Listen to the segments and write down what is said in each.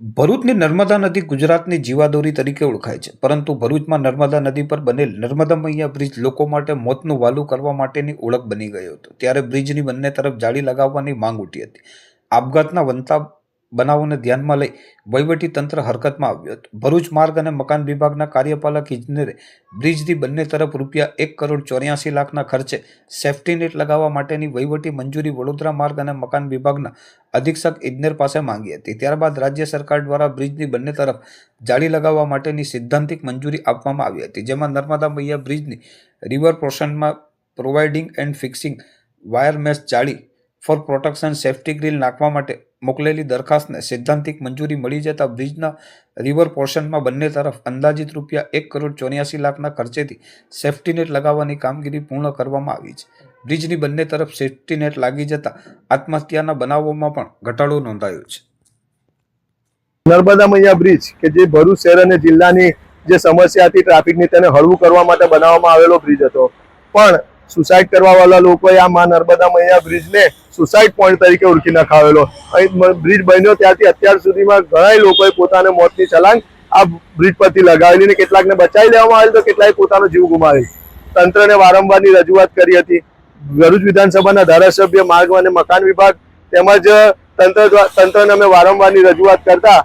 ભરૂચની નર્મદા નદી ગુજરાતની જીવાદોરી તરીકે ઓળખાય છે, પરંતુ ભરૂચમાં નર્મદા નદી પર બનેલ નર્મદા મૈયા બ્રિજ લોકો માટે મોતનું વાલું કરવા માટેની ઓળખ બની ગયો હતો. ત્યારે બ્રિજની બંને તરફ જાળી લગાવવાની માંગ ઉઠી હતી. આપઘાતના બનતા બનાવોને ધ્યાનમાં લઈ વહીવટી તંત્ર હરકતમાં આવ્યું હતું. ભરૂચ માર્ગ અને મકાન વિભાગના કાર્યપાલક ઇજનેરે બ્રિજની બંને તરફ ₹1,84,00,000ના ખર્ચે સેફ્ટી નેટ લગાવવા માટેની વહીવટી મંજૂરી વડોદરા માર્ગ અને મકાન વિભાગના અધિક્ષક ઇજનેર પાસે માંગી હતી. ત્યારબાદ રાજ્ય સરકાર દ્વારા બ્રિજની બંને તરફ જાળી લગાવવા માટેની સિદ્ધાંતિક મંજૂરી આપવામાં આવી હતી, જેમાં નર્મદા મૈયા બ્રિજની રિવર પોર્શનમાં providing and fixing wire mesh જાળી ફોર પ્રોટેક્શન સેફ્ટી ગ્રીલ નાખવા માટે મોકલેલી દરખાસ્તને સૈદ્ધાંતિક મંજૂરી મળી જતા બ્રિજના રિવર પોર્શનમાં બંને તરફ અંદાજિત ₹1,84,00,000ના ખર્ચેથી સેફ્ટી નેટ લગાવવાની કામગીરી પૂર્ણ કરવામાં આવી છે. બ્રિજની બંને તરફ સેફ્ટી નેટ લાગી જતા આત્મહત્યાના બનાવોમાં પણ ઘટાડો નોંધાયો છે. નર્મદા મૈયા બ્રિજ કે જે ભરૂચ શહેર અને જિલ્લાની જે સમસ્યા હતી ટ્રાફિકની, તેને હળવું કરવા માટે બનાવવામાં આવેલો બ્રિજ હતો. પણ સુસાઇડ કરવાવાળા લોકોએ આ મા નર્મદા મૈયા બ્રિજને સુસાઇડ પોઈન્ટ તરીકે ઓળખી નખાવેલો. અહીં બ્રિજ બન્યો ત્યારથી અત્યાર સુધીમાં ઘણા લોકોએ પોતાને મોતની છલાંગ આ બ્રિજ પરથી લગાવેલી ને કેટલાકને બચાવી લેવામાં આવેલ તો કેટલાએ પોતાનો જીવ ગુમાવેલ. તંત્રને વારંવારની રજૂઆત કરી હતી. ભરૂચ વિધાનસભાના ધારાસભ્ય, માર્ગ અને મકાન વિભાગ તેમજ તંત્રને અમે વારંવારની રજૂઆત કરતા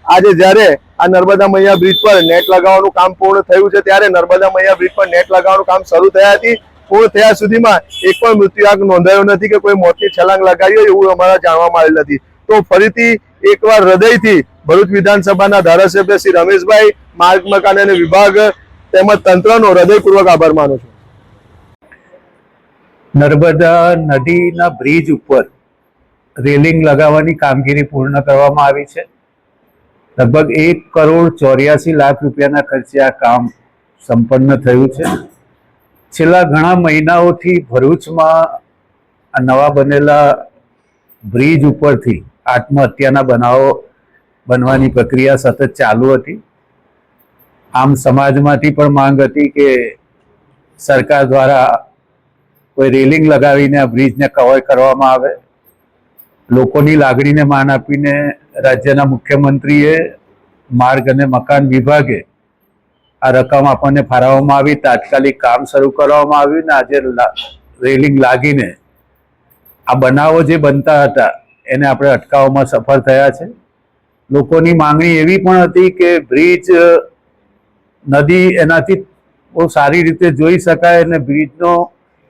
આજે જ્યારે આ નર્મદા મૈયા બ્રિજ પર નેટ લગાવવાનું કામ પૂર્ણ થયું છે, ત્યારે નર્મદા મૈયા બ્રિજ પર નેટ લગાવવાનું કામ શરૂ થયા હતી. પૂર્ણ થયા સુધીમાં એક પણ મૃત્યુઆંક નોંધાયો નથી કે કોઈ મોતની છલાંગ લગાવી હોય એવું અમારા જાણવામાં આવેલ નથી. તો ફરીથી એકવાર હૃદયથી ભરૂચ વિધાનસભાના ધારાસભ્ય શ્રી રમેશભાઈ, માર્ગ મકાન અને વિભાગ તેમજ તંત્રનો હૃદયપૂર્વક આભાર માનું છું. નર્મદા નદીના બ્રિજ ઉપર રેલિંગ લગાવવાની કામગીરી પૂર્ણ કરવામાં આવી છે. લગભગ ₹1,84,00,000ના ખર્ચે આ કામ સંપન્ન થયું છે. છેલ્લા ઘણા મહિનાઓથી ભરૂચમાં આ નવા બનેલા બ્રિજ ઉપરથી આત્મહત્યાના બનાવો બનવાની પ્રક્રિયા સતત ચાલુ હતી. આમ સમાજમાંથી પણ માંગ હતી કે સરકાર દ્વારા કોઈ રેલિંગ લગાવીને આ બ્રિજને કવર કરવામાં આવે. લોકોની લાગણીને માન આપીને રાજ્યના મુખ્યમંત્રીએ, માર્ગ અને મકાન વિભાગે આ રકમ આપણને ફાળવવામાં આવી. તાત્કાલિક કામ શરૂ કરવામાં આવ્યું ને આજે રેલિંગ લાગીને આ બનાવો જે બનતા હતા એને આપણે અટકાવવામાં સફળ થયા છે. લોકોની માંગણી એવી પણ હતી કે બ્રિજ, નદી એનાથી બહુ સારી રીતે જોઈ શકાય અને બ્રિજનો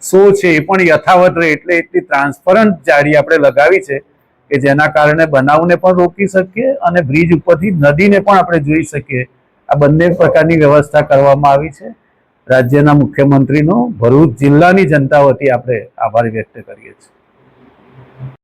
શું છે એ પણ યથાવત રહે, એટલે એટલી ટ્રાન્સપરન્ટ જાળી આપણે લગાવી છે કે જેના કારણે બનાવને પણ રોકી શકીએ અને બ્રિજ ઉપરથી નદીને પણ આપણે જોઈ શકીએ. આ બંને પ્રકારની વ્યવસ્થા કરવામાં આવી છે. રાજ્યના મુખ્યમંત્રીનો ભરૂચ જિલ્લાની જનતા વતી આપણે આભાર વ્યક્ત કરીએ છીએ.